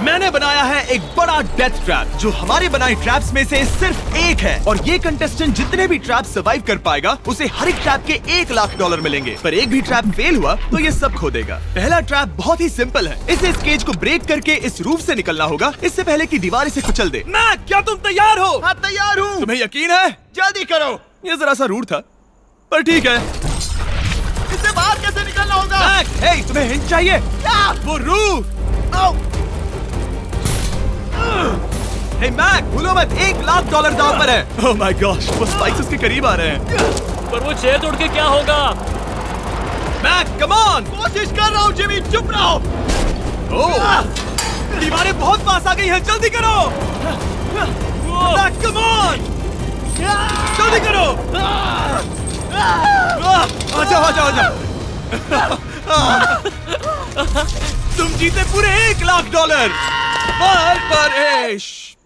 मैंने बनाया है एक बड़ा डेथ ट्रैप जो हमारे बनाए ट्रैप्स में से सिर्फ एक है, और ये कंटेस्टेंट जितने भी ट्रैप सर्वाइव कर पाएगा उसे हर एक ट्रैप के $1 लाख मिलेंगे। पर एक भी ट्रैप फेल हुआ तो ये सब खो देगा। पहला ट्रैप बहुत ही सिंपल है, इसे इस केज को ब्रेक करके इस रूफ से निकलना होगा, इससे पहले कि दीवार इसे कुचल दे। मैक, क्या तुम तैयार हो? हाँ, तैयार हूँ। तुम्हें यकीन है? जल्दी करो। ये जरा सा रूड था, पर ठीक है। इससे बाहर कैसे निकलना होगा? मैक, हे, तुम्हें हिंट चाहिए? क्या? वो रूफ। हे मैक, भूलो मत, $1 लाख दांव पर है। ओह माय गॉश, वो स्पाइक्स उसके करीब आ रहे हैं। पर वो चेयर तोड़ के क्या होगा? Mac, come on. कोशिश कर रहा हूँ जिमी, चुप रहो। ओह, दीवारें बहुत पास आ गई हैं, जल्दी करो। मैक, कम ऑन, जल्दी करो। आ जाओ, आ जाओ, आ जाओ। तुम जीते पूरे $1 लाख।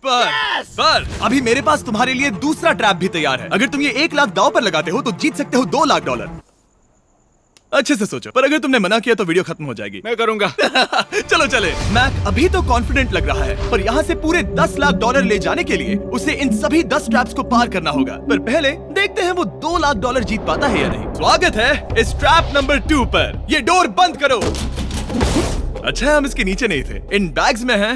पर अभी मेरे पास तुम्हारे लिए दूसरा ट्रैप भी तैयार है। अगर तुम ये $1 लाख दांव पर लगाते हो तो जीत सकते हो $2 लाख। अच्छे से सोचो, पर अगर तुमने मना किया तो वीडियो खत्म हो जाएगी। मैं करूंगा। चलो चले। मैक अभी तो कॉन्फिडेंट लग रहा है, पर यहाँ से पूरे $10 लाख ले जाने के लिए उसे इन सभी 10 ट्रैप्स को पार करना होगा। पर पहले देखते हैं वो $2 लाख जीत पाता है या नहीं। स्वागत है इस ट्रैप नंबर 2 पर। ये डोर बंद करो। अच्छा है हम इसके नीचे नहीं थे। इन बैग्स में है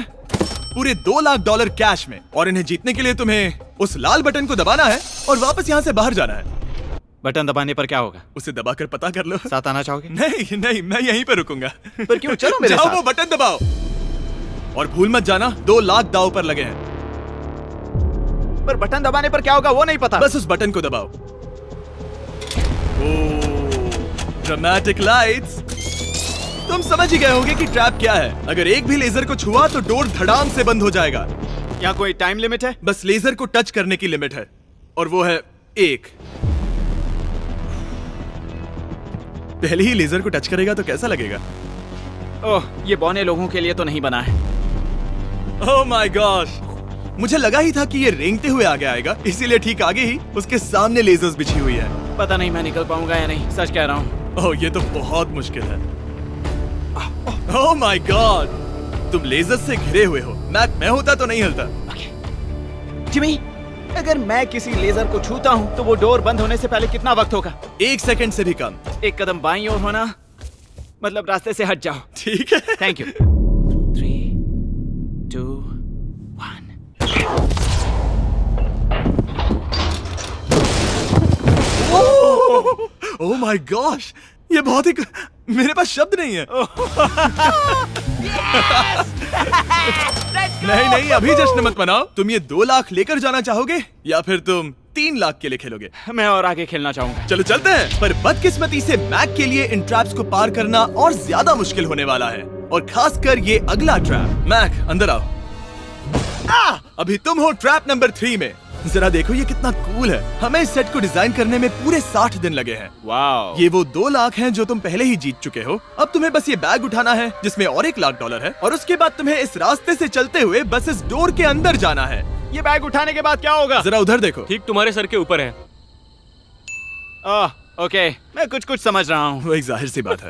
पूरे $2 लाख कैश में, और इन्हें जीतने के लिए तुम्हें उस लाल बटन को दबाना है और वापस यहाँ से बाहर जाना है। बटन दबाने पर क्या होगा? उसे दबाकर पता कर लो। साथ आना चाहोगे? नहीं नहीं, मैं यहीं पे रुकूंगा। पर क्यों? चलो मेरे जाओ, साथ। वो बटन दबाओ और भूल मत जाना $2 लाख दांव पर लगे हैं। पर बटन दबाने पर क्या होगा वो नहीं पता। बस उस बटन को दबाओ। Dramatic lights. तुम समझ ही गए होंगे कि ट्रैप क्या है। अगर एक भी लेजर को छुआ तो डोर धड़ाम से बंद हो जाएगा। यहाँ कोई टाइम लिमिट है? बस लेजर को टच करने की लिमिट है, और वो है 1। पहले ही लेजर को टच करेगा तो कैसा लगेगा? ओह, ये बौने लोगों के लिए तो नहीं बना है। ओह माय गॉश, मुझे लगा ही था कि ये रेंगते हुए आगे आएगा, इसीलिए ठीक आगे ही उसके सामने लेजर्स बिछी हुई है। पता नहीं मैं निकल पाऊंगा या नहीं, सच कह रहा हूँ। ओह, ये तो बहुत मुश्किल है। ओह माय गॉड, तुम लेजर से घिरे हुए हो। मैं होता तो नहीं हिलता। जिमी, अगर मैं किसी लेजर को छूता हूँ तो वो डोर बंद होने से पहले कितना वक्त होगा? 1 सेकंड से भी कम। एक कदम बाईं ओर होना, मतलब रास्ते से हट जाओ। ठीक है। Thank you. 3, 2, 1। Oh my gosh, ये बहुत ही मेरे पास शब्द नहीं है। नहीं नहीं, अभी जश्न मत मनाओ। तुम ये 2 लाख लेकर जाना चाहोगे या फिर तुम 3 लाख के लिए खेलोगे? मैं और आगे खेलना चाहूंगा। चलो चलते हैं। पर बदकिस्मती से मैक के लिए इन ट्रैप्स को पार करना और ज्यादा मुश्किल होने वाला है, और खासकर ये अगला ट्रैप। मैक, अंदर आओ। अभी तुम हो ट्रैप नंबर 3 में। जरा देखो ये कितना कूल है। हमें इस सेट को डिजाइन करने में पूरे 60 दिन लगे हैं। वाओ। ये वो 2 लाख हैं जो तुम पहले ही जीत चुके हो। अब तुम्हें बस ये बैग उठाना है जिसमें और $1 लाख है, और उसके बाद तुम्हें इस रास्ते से चलते हुए बस इस डोर के अंदर जाना है। ये बैग उठाने के बाद क्या होगा? जरा उधर देखो। ठीक तुम्हारे सर के ऊपर है। ओके, मैं कुछ समझ रहा हूँ। वो एक जाहिर सी बात है।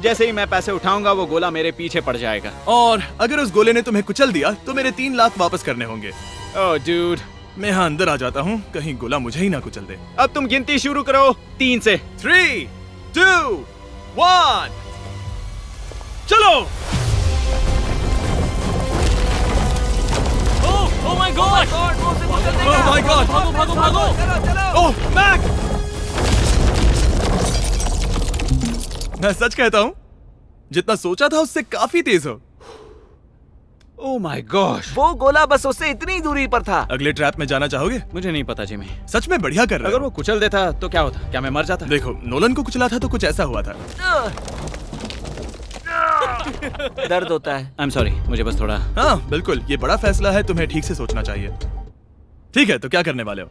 जैसे ही मैं पैसे उठाऊंगा वो गोला मेरे पीछे पड़ जाएगा। और अगर उस गोले ने तुम्हें कुचल दिया तो मेरे 3 लाख वापस करने होंगे। ओह डूड, मैं यहाँ अंदर आ जाता हूँ, कहीं गोला मुझे ही ना कुचल दे। अब तुम गिनती शुरू करो 3 से। 3, 2, 1, चलो। Oh my God! Oh my God! भागो भागो भागो! ओह मैक! मैं सच कहता हूँ, जितना सोचा था उससे काफी तेज हो। ओह माय गॉश, वो गोला बस उससे इतनी दूरी पर था। अगले ट्रैप में जाना चाहोगे? मुझे नहीं पता जिमी। सच में बढ़िया कर रहे अगर हो। वो कुचल देता तो क्या होता? क्या मैं मर जाता? देखो, नोलन को कुचला था तो कुछ ऐसा हुआ था। दर्द होता है। आई एम सॉरी, मुझे बस थोड़ा। हाँ बिल्कुल, ये बड़ा फैसला है, तुम्हें ठीक से सोचना चाहिए। ठीक है, तो क्या करने वाले हो?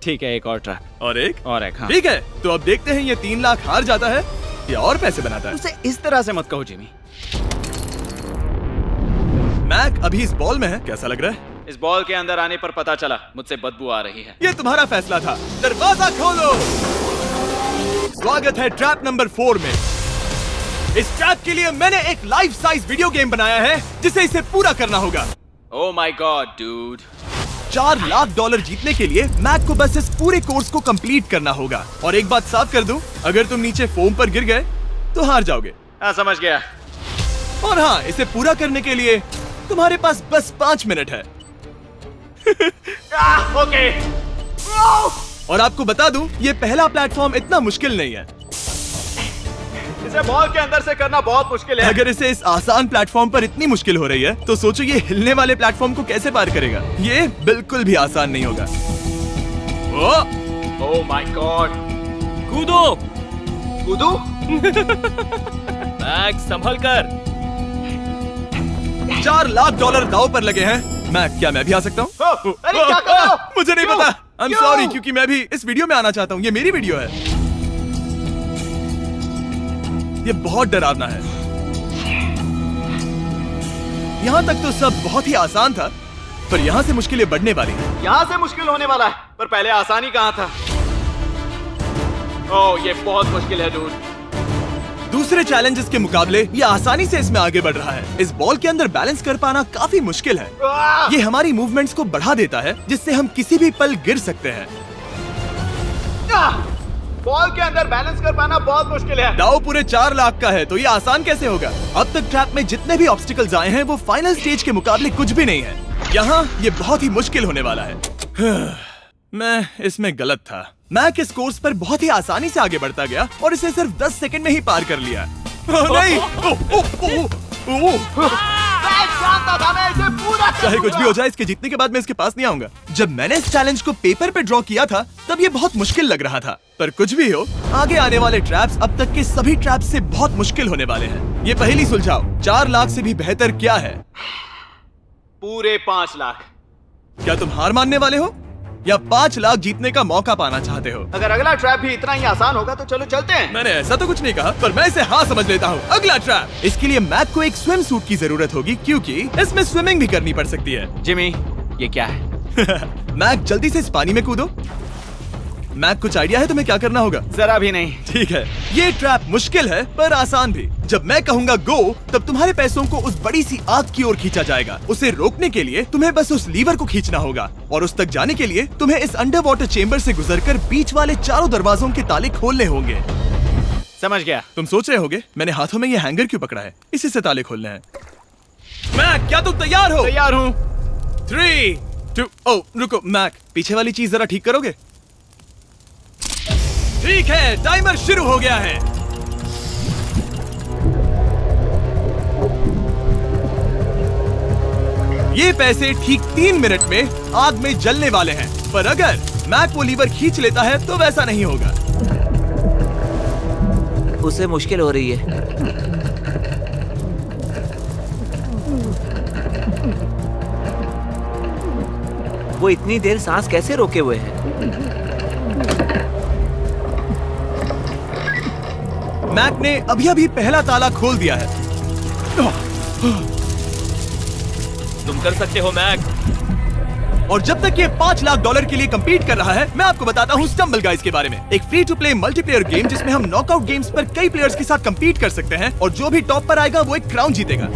ठीक है, एक और ट्रैप। और एक? और एक, हाँ। ठीक है, तो अब देखते हैं ये 3 लाख हार जाता है या और पैसे बनाता है। उसे इस तरह से मत कहो जिमी। मैक अभी इस बॉल में है, कैसा लग रहा है? इस बॉल के अंदर आने पर पता चला मुझसे बदबू आ रही है। ये तुम्हारा फैसला था। दरवाजा खोलो। स्वागत है ट्रैप नंबर 4 में। इस ट्रैप के लिए मैंने एक लाइफ साइज वीडियो गेम बनाया है जिसे इसे पूरा करना होगा। Oh my God dude. $4 lakh जीतने के लिए मैक को बस इस पूरे कोर्स को कंप्लीट करना होगा। और एक बात साफ कर दूं, अगर तुम नीचे फोम पर गिर गए तो हार जाओगे। हाँ समझ गया। और हाँ, इसे पूरा करने के लिए तुम्हारे पास बस 5 मिनट है। ओके। और आपको बता दूं, ये पहला प्लेटफॉर्म इतना मुश्किल नहीं है। इसे बॉल के अंदर से करना बहुत मुश्किल है। अगर इसे इस आसान प्लेटफॉर्म पर इतनी मुश्किल हो रही है तो सोचो ये हिलने वाले प्लेटफॉर्म को कैसे पार करेगा। ये बिल्कुल भी आसान नहीं होगा। Oh my God. कूदो। कूदू? मैक संभल कर। $4 लाख दांव पर लगे हैं। मैक, क्या मैं भी आ सकता हूँ? अरे क्या कर रहे हो? मुझे नहीं क्यों? पता। आई एम क्यों? सॉरी, क्योंकि मैं भी इस वीडियो में आना चाहता हूँ। ये मेरी वीडियो है। ये बहुत डरावना है। यहाँ तक तो सब बहुत ही आसान था, पर यहाँ से मुश्किलें बढ़ने वाली हैं। यहाँ से मुश्किल होने वाला है, पर पहले आसानी कहाँ था? ओह ये बहुत मुश्किल है डूड। दूसरे चैलेंजेस के मुकाबले ये आसानी से इसमें आगे बढ़ रहा है। इस बॉल के अंदर बैलेंस कर पाना काफी मुश्किल है। ये हमारी मूवमेंट्स को बढ़ा देता है, जिससे हम किसी भी पल गिर सकते हैं। बॉल के अंदर बैलेंस कर पाना बहुत मुश्किल है। दाव पूरे 4 लाख का है, तो ये आसान कैसे होगा? अब तक ट्रैप में जितने भी ऑब्स्टिकल्स आए हैं वो फाइनल स्टेज के मुकाबले कुछ भी नहीं है। यहाँ ये बहुत ही मुश्किल होने वाला है। मैं इसमें गलत था। मैक इस कोर्स पर बहुत ही आसानी से आगे बढ़ता गया और इसे सिर्फ 10 सेकंड में ही पार कर लिया। नहीं! मैं जानता था मैं इसे पूरा चाहे कुछ भी हो जाए, इसके जीतने के बाद मैं इसके पास नहीं आऊंगा। जब मैंने इस चैलेंज को पेपर पे ड्रॉ किया था तब ये बहुत मुश्किल लग रहा था, पर कुछ भी हो, आगे आने वाले ट्रैप्स अब तक के सभी ट्रैप्स से बहुत मुश्किल होने वाले हैं। ये पहली सुलझाओ, 4 लाख से भी बेहतर क्या है? पूरे 5 लाख। क्या तुम हार मानने वाले हो या 5 लाख जीतने का मौका पाना चाहते हो? अगर अगला ट्रैप भी इतना ही आसान होगा तो चलो चलते हैं। मैंने ऐसा तो कुछ नहीं कहा, पर मैं इसे हाँ समझ लेता हूँ। अगला ट्रैप। इसके लिए मैक को एक स्विम सूट की जरूरत होगी, क्योंकि इसमें स्विमिंग भी करनी पड़ सकती है। जिमी ये क्या है? मैक, जल्दी से इस पानी में कूदो। मैक, कुछ आइडिया है तुम्हें क्या करना होगा? जरा भी नहीं। ठीक है, ये ट्रैप मुश्किल है पर आसान भी। जब मैं कहूंगा गो, तब तुम्हारे पैसों को उस बड़ी सी आग की ओर खींचा जाएगा। उसे रोकने के लिए तुम्हें बस उस लीवर को खींचना होगा, और उस तक जाने के लिए तुम्हें इस अंडर वाटर चेम्बर से गुजरकर बीच वाले चारों दरवाजों के ताले खोलने होंगे। समझ गया। तुम सोच रहे होगे मैंने हाथों में ये हैंगर क्यों पकड़ा है? इसी से ताले खोलने हैं। मैक, क्या तुम तैयार हो? तैयार हूँ। 3, 2, ओ रुको मैक, पीछे वाली चीज जरा ठीक करोगे? ठीक है, टाइमर शुरू हो गया है। ये पैसे ठीक 3 मिनट में आग में जलने वाले हैं, पर अगर मैक वो लीवर खींच लेता है तो वैसा नहीं होगा। उसे मुश्किल हो रही है। वो इतनी देर सांस कैसे रोके हुए है? मैक ने अभी पहला ताला खोल दिया है। तुम कर सकते हो मैक। और जब तक ये $5 लाख के लिए compete कर रहा है, मैं आपको बताता हूँ स्टम्बल गाइज के बारे में। एक free to play multiplayer game जिसमें हम नॉकआउट गेम्स पर कई प्लेयर्स के साथ compete कर सकते हैं, और जो भी टॉप पर आएगा वो एक क्राउन जीतेगा।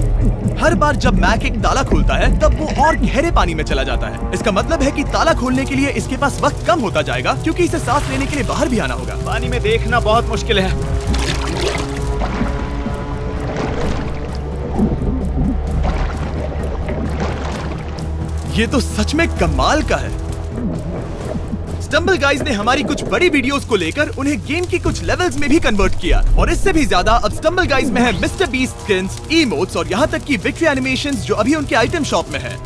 हर बार जब मैक एक ताला खोलता है तब वो और गहरे पानी में चला जाता है। इसका मतलब है कि ताला खोलने के लिए इसके पास वक्त कम होता जाएगा, क्योंकि इसे सांस लेने के लिए बाहर भी आना होगा। पानी में देखना बहुत मुश्किल है। ये तो सच में कमाल का है। स्टम्बल गाइज ने हमारी कुछ बड़ी वीडियोस को लेकर उन्हें गेम की कुछ लेवल्स में भी कन्वर्ट किया, और इससे भी ज्यादा अब स्टम्बल गाइज में है मिस्टर बीस्ट स्किन्स, इमोट्स और यहाँ तक की विक्ट्री एनिमेशंस जो अभी उनके आइटम शॉप में है।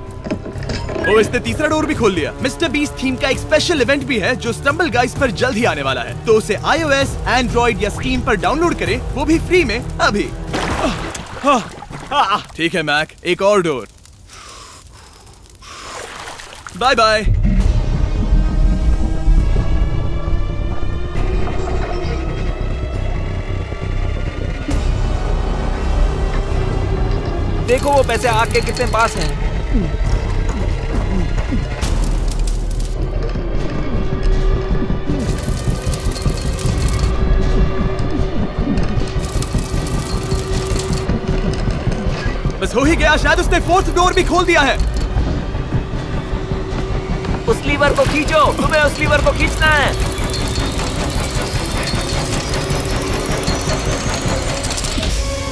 ओ, इसने तीसरा डोर भी खोल लिया। मिस्टर बीस्ट थीम का एक स्पेशल इवेंट भी है जो स्टम्बल गाइज पर जल्द ही आने वाला है, तो उसे iOS, Android या Steam पर डाउनलोड करें, वो भी फ्री में अभी। ठीक है मैक, एक और डोर। Bye bye. देखो वो पैसे आग के कितने पास हैं। बस हो ही गया, शायद उसने फोर्थ डोर भी खोल दिया है। उस लीवर को खींचो, तुम्हें उस लीवर को खींचना है।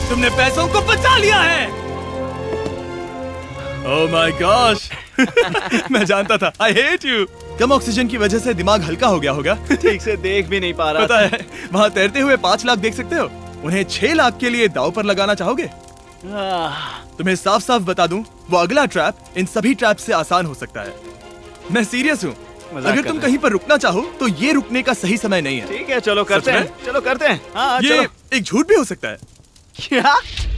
तुमने पैसों को बचा लिया है। ओह माय गॉश। मैं जानता था। I hate you. Come oxygen की वजह से दिमाग हल्का हो गया होगा। ठीक से देख भी नहीं पा रहा पता है, वहाँ तैरते हुए 5 लाख देख सकते हो। उन्हें 6 लाख के लिए दांव पर लगाना चाहोगे? तुम्हें साफ साफ बता दूं, वो अगला ट्रैप इन सभी ट्रैप से आसान हो सकता है। मैं सीरियस हूँ। मजाक अगर कर तुम रहे कहीं पर रुकना चाहो तो ये रुकने का सही समय नहीं है। ठीक है, चलो करते सच में? हैं, चलो करते हैं। हाँ ये चलो। एक झूठ भी हो सकता है। क्या?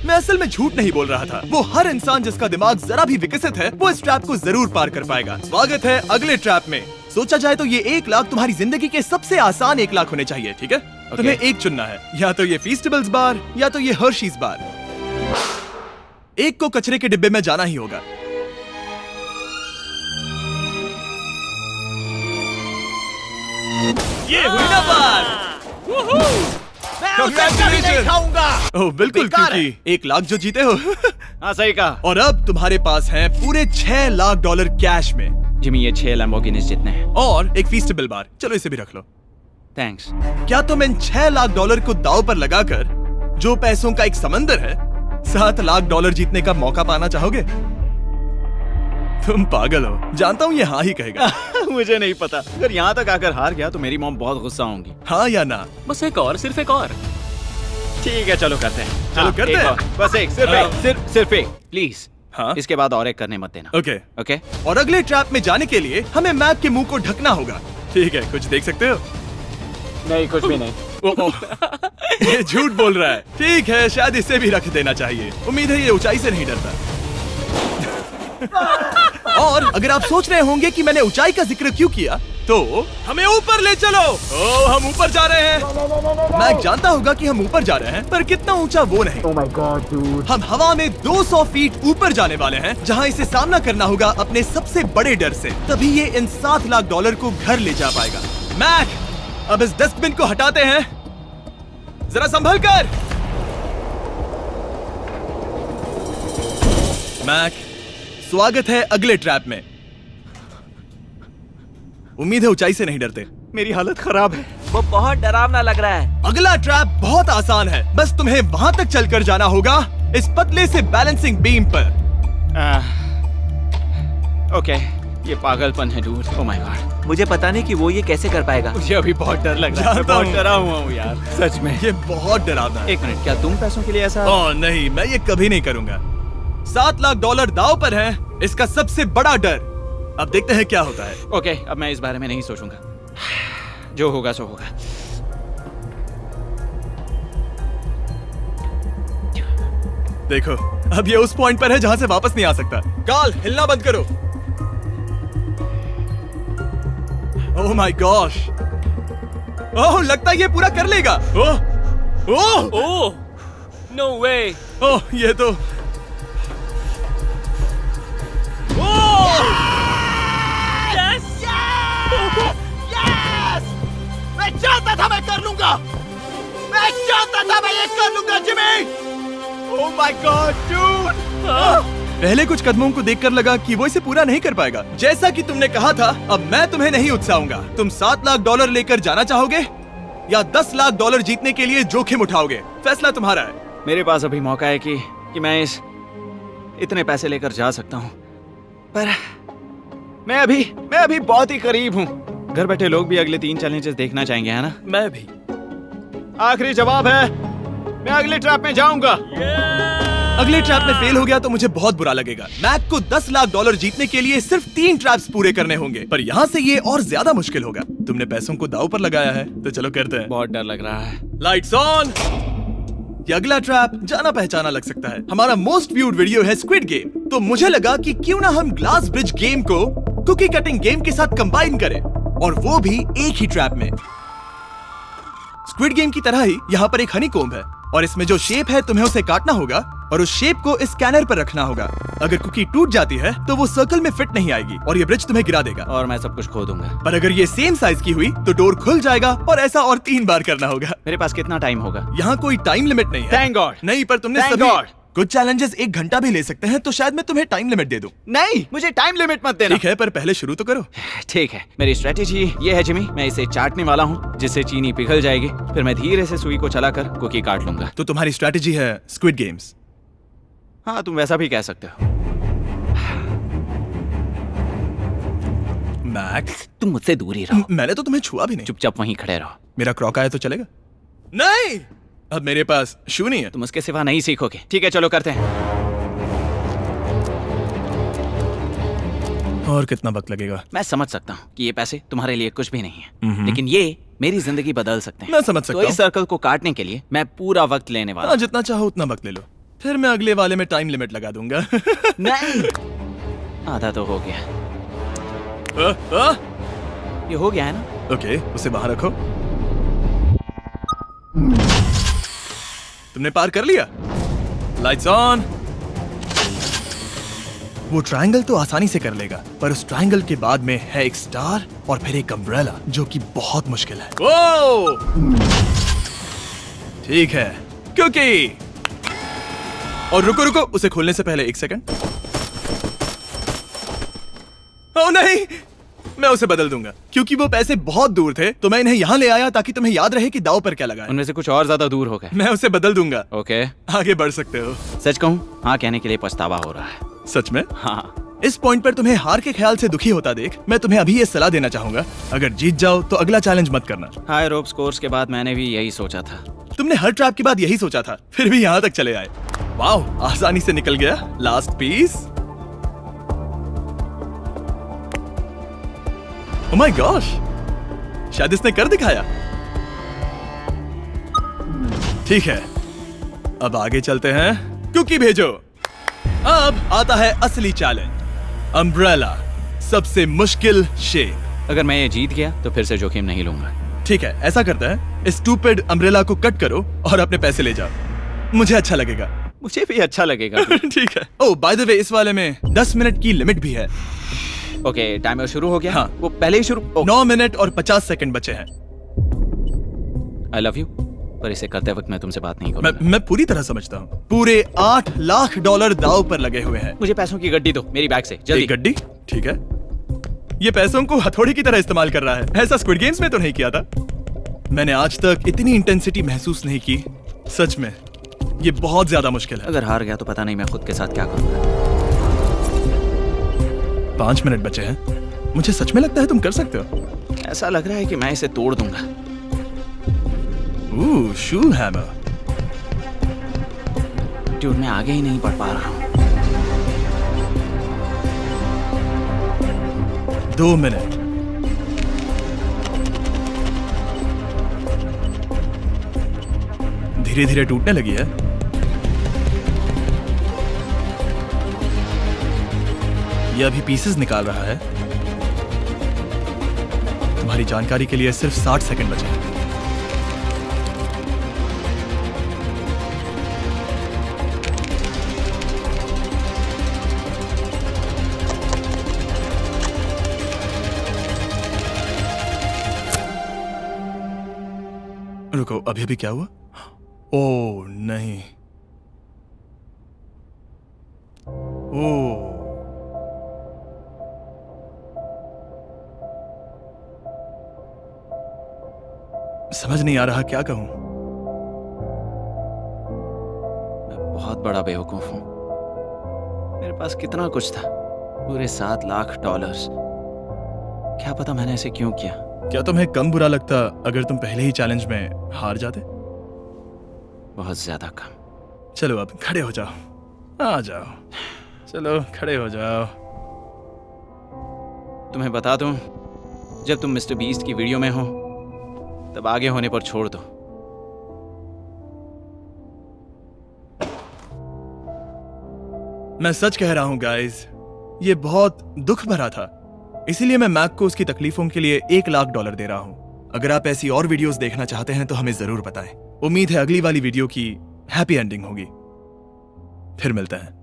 मैं असल में झूठ नहीं बोल रहा था। वो हर इंसान जिसका दिमाग जरा भी विकसित है, वो इस ट्रैप को जरूर पार कर पाएगा। स्वागत है अगले ट्रैप में। सोचा जाए तो ये 1 लाख तुम्हारी जिंदगी के सबसे आसान 1 लाख होने चाहिए, ठीक है? तुम्हें एक चुनना है, या तो ये फीस्टेबल्स बार या तो ये हर्शीज बार। एक को कचरे के डिब्बे में जाना ही होगा। ये हुई ना बात। नहीं खाऊंगा। ओह बिल्कुल, बेकार है। क्योंकि 1 लाख जो जीते हो। हाँ सही कहा। और अब तुम्हारे पास है पूरे 6 लाख डॉलर कैश में जिमी, ये 6 लैम्बोर्गिनीज जितने हैं। और एक फीस्टेबल बार। चलो इसे भी रख लो। थैंक्स। क्या तुम इन 6 लाख डॉलर को दांव पर लगाकर, जो पैसों का एक समंदर है, 7 लाख डॉलर जीतने का मौका पाना चाहोगे? तुम पागल हो, जानता हूँ ये हाँ ही कहेगा। मुझे नहीं पता। अगर यहाँ तक आकर हार गया तो मेरी मॉम बहुत गुस्सा होंगी। हाँ या ना? बस एक और, सिर्फ एक और। ठीक है, चलो करते हैं। चलो करते एक हैं। और, बस एक, सिर्फ एक, सिर्फ एक, प्लीज। हाँ? इसके बाद और एक करने मत देना। ओके। ओके? और अगले ट्रैप में जाने के लिए हमें मैक के मुंह को ढकना होगा। ठीक है, कुछ देख सकते हो? नहीं, कुछ भी नहीं। ये झूठ बोल रहा है। ठीक है, शायद इसे भी रख देना चाहिए। उम्मीद है ये ऊंचाई से नहीं डरता। और अगर आप सोच रहे होंगे कि मैंने ऊंचाई का जिक्र क्यों किया, तो हमें ऊपर ले चलो। ओ, हम ऊपर जा रहे हैं। मैं जानता होगा कि हम ऊपर जा रहे हैं, पर कितना ऊंचा वो नहीं। Oh my God, dude. हम हवा में 200 फीट ऊपर जाने वाले हैं, जहां इसे सामना करना होगा अपने सबसे बड़े डर से। तभी ये इन 7 लाख डॉलर को घर ले जा पाएगा। मैक, अब इस डस्टबिन को हटाते हैं। जरा संभल कर। मैक, स्वागत है अगले ट्रैप में। उम्मीद है ऊंचाई से नहीं डरते। मेरी हालत खराब है। वो बहुत डरावना लग रहा है। अगला ट्रैप बहुत आसान है, बस तुम्हें वहां तक चलकर जाना होगा, इस पतले से बैलेंसिंग बीम पर। ओके, ये पागलपन है डूड। ओह माय गॉड, मुझे पता नहीं कि वो ये कैसे कर पाएगा। मुझे अभी बहुत डर लग रहा है। मैं जानता बहुत हूँ। डरा हुआ हूँ यार, सच में। ये बहुत डरावना है। एक मिनट, क्या तुम पैसों के लिए ऐसा? ओह नहीं, मैं ये कभी नहीं करूंगा। 7 लाख डॉलर दांव पर है, इसका सबसे बड़ा डर। अब देखते हैं क्या होता है। ओके, अब मैं इस बारे में नहीं सोचूंगा। जो होगा सो होगा। देखो, अब ये उस पॉइंट पर है जहां से वापस नहीं आ सकता। कार्ल, हिलना बंद करो। ओह माय गॉश। ओह, लगता है ये पूरा कर लेगा। ओह ओह ओह, नो वे। ओह, ये तो मैं चाहता था मैं कर लूंगा। मैं चाहता था मैं ये कर लूंगा Jimmy. Oh my God dude. पहले कुछ कदमों को देखकर लगा कि वो इसे पूरा नहीं कर पाएगा। जैसा कि तुमने कहा था, अब मैं तुम्हें नहीं उकसाऊंगा। तुम 7 लाख डॉलर लेकर जाना चाहोगे या 10 लाख डॉलर जीतने के लिए जोखिम उठाओगे? फैसला तुम्हारा है। मेरे पास अभी मौका है कि मैं इतने पैसे लेकर जा सकता हूँ, पर मैं अभी बहुत ही करीब हूँ। घर बैठे लोग भी अगले 3 चैलेंजेस देखना चाहेंगे, है ना? मैं भी। आखिरी जवाब है, मैं अगले ट्रैप में जाऊंगा। अगले ट्रैप में फेल हो गया तो मुझे बहुत बुरा लगेगा। मैक को 10 लाख डॉलर जीतने के लिए सिर्फ 3 ट्रैप्स पूरे करने होंगे, पर यहाँ से ये और ज्यादा मुश्किल होगा। तुमने पैसों को दांव पर लगाया है, तो चलो करते हैं। बहुत डर लग रहा है। Lights on. ये अगला ट्रैप जाना पहचाना लग सकता है। हमारा मोस्ट व्यूड वीडियो है स्क्विड गेम, तो मुझे लगा कि क्यों ना हम ग्लास ब्रिज गेम को कुकी कटिंग गेम के साथ कंबाइन करें, और वो भी एक ही ट्रैप में। स्क्विड गेम की तरह ही यहाँ पर एक हनीकॉम्ब है, और इसमें जो शेप है तुम्हें उसे काटना होगा और उस शेप को इस स्कैनर पर रखना होगा। अगर कुकी टूट जाती है तो वो सर्कल में फिट नहीं आएगी और ये ब्रिज तुम्हें गिरा देगा। और मैं सब कुछ खो दूंगा। पर अगर ये सेम साइज की हुई तो डोर खुल जाएगा, और ऐसा और 3 बार करना होगा। मेरे पास कितना टाइम होगा? यहाँ कोई टाइम लिमिट नहीं है। Thank God. नहीं, पर तुमने Thank सभी God. कुछ चैलेंजेस 1 घंटा भी ले सकते हैं, तो शायद मैं तुम्हें टाइम लिमिट दे दूं। नहीं, मुझे टाइम लिमिट मत देना। ठीक है, पर पहले शुरू तो करो। ठीक है, मेरी स्ट्रेटेजी ये है जिमी, मैं इसे चाटने वाला हूँ जिससे चीनी पिघल जाएगी, फिर मैं धीरे से सुई को चलाकर कुकी काट लूंगा। तो तुम्हारी स्ट्रेटेजी है स्क्विड गेम्स। हाँ, तुम वैसा भी कह सकते हो। मैक, तुम मुझसे दूर ही रहो। मैंने तो तुम्हें छुआ भी नहीं। चुपचाप वहीं खड़े रहो। मेरा क्रॉक आया तो चलेगा? नहीं, अब मेरे पास शू नहीं है। तुम उसके सिवा नहीं सीखोगे। ठीक है, चलो करते हैं। और कितना वक्त लगेगा? मैं समझ सकता हूँ कि ये पैसे तुम्हारे लिए कुछ भी नहीं है, लेकिन ये मेरी जिंदगी बदल सकते हैं। मैं समझ सकता तो इस हूँ। सर्कल को काटने के लिए मैं पूरा वक्त लेने वाला हाँ, हूँ। जितना चाहो उतना वक्त ले लो, फिर मैं अगले वाले में टाइम लिमिट लगा दूंगा। नहीं, आधा तो हो गया। ये हो गया है ना? ओके, उसे वहां रखो। तुमने पार कर लिया। Lights on. वो ट्रायंगल तो आसानी से कर लेगा, पर उस ट्रायंगल के बाद में है एक स्टार और फिर एक अम्ब्रेला, जो कि बहुत मुश्किल है। ओ! ठीक है, क्योंकि और रुको रुको, उसे खोलने से पहले 1 सेकंड। ओह नहीं, मैं उसे बदल दूंगा, क्योंकि वो पैसे बहुत दूर थे, तो मैं इन्हें यहाँ ले आया ताकि तुम्हें याद रहे कि दाव पर क्या लगा है। उनमें से कुछ और ज्यादा दूर हो गए। मैं उसे बदल दूंगा। ओके, आगे बढ़ सकते हो। सच कहूँ, हाँ कहने के लिए पछतावा हो रहा है। सच में? हाँ। इस पॉइंट पर तुम्हें हार के ख्याल से दुखी होता देख, मैं तुम्हें अभी ये सलाह देना चाहूंगा, अगर जीत जाओ तो अगला चैलेंज मत करना। हाई रोप्स कोर्स के बाद मैंने भी यही सोचा था। तुमने हर ट्रैप के बाद यही सोचा था, फिर भी यहाँ तक चले आए। वाओ, आसानी से निकल गया। Last piece. Oh my gosh, शायद इसने कर दिखाया। ठीक है, अब आगे चलते हैं। कुकी भेजो। अब आता है असली चैलेंज, अम्ब्रेला, सबसे मुश्किल शेप। अगर मैं ये जीत गया तो फिर से जोखिम नहीं लूंगा। ठीक है, ऐसा करते हैं, इस स्टूपिड अम्ब्रेला को कट करो और अपने पैसे ले जाओ। मुझे अच्छा लगेगा। मुझे भी अच्छा लगेगा। ठीक है। ओह बाय द वे, इस वाले में 10 मिनट की लिमिट भी है। ओके, टाइमर शुरू हो गया। हाँ। वो पहले ही शुरू। 9 मिनट और 50 सेकंड बचे हैं। आई लव यू, पर इसे करते वक्त मैं तुमसे बात नहीं मैं करूंगा। मैं पूरी तरह समझता हूँ। पूरे $8 लाख दाव पर लगे हुए हैं। मुझे पैसों की गड्डी दो मेरी बैग से, जल्दी। एक गड्डी? ठीक है। ये पैसों को हथौड़ी की तरह इस्तेमाल कर रहा है। ऐसा स्क्विड गेम्स में तो नहीं किया था। मैंने आज तक इतनी इंटेंसिटी महसूस नहीं की। सच में ये बहुत ज्यादा मुश्किल है। अगर हार गया तो पता नहीं मैं खुद के साथ क्या करूंगा। 5 मिनट बचे हैं। मुझे सच में लगता है तुम कर सकते हो। ऐसा लग रहा है कि मैं इसे तोड़ दूंगा। शू हैमर। ड्यूड, मैं आगे ही नहीं बढ़ पा रहा हूँ। 2 मिनट। धीरे धीरे टूटने लगी है। ये अभी पीसेस निकाल रहा है। तुम्हारी जानकारी के लिए सिर्फ 60 सेकंड बचे हैं। रुको, अभी अभी क्या हुआ? ओह नहीं। ओह, समझ नहीं आ रहा क्या कहूं। मैं बहुत बड़ा बेवकूफ हूँ। मेरे पास कितना कुछ था, पूरे $7 लाख। क्या पता मैंने ऐसे क्यों किया। क्या तुम्हें कम बुरा लगता अगर तुम पहले ही चैलेंज में हार जाते? बहुत ज्यादा कम। चलो अब खड़े हो जाओ, आ जाओ। चलो खड़े हो जाओ। तुम्हें बता दूं, जब तुम मिस्टर बीस्ट की वीडियो में हो तब आगे होने पर छोड़ दो। मैं सच कह रहा हूं गाइस, ये बहुत दुख भरा था। इसीलिए मैं मैक को उसकी तकलीफों के लिए $1 लाख दे रहा हूं। अगर आप ऐसी और वीडियोस देखना चाहते हैं तो हमें जरूर बताएं। उम्मीद है अगली वाली वीडियो की हैप्पी एंडिंग होगी। फिर मिलते हैं।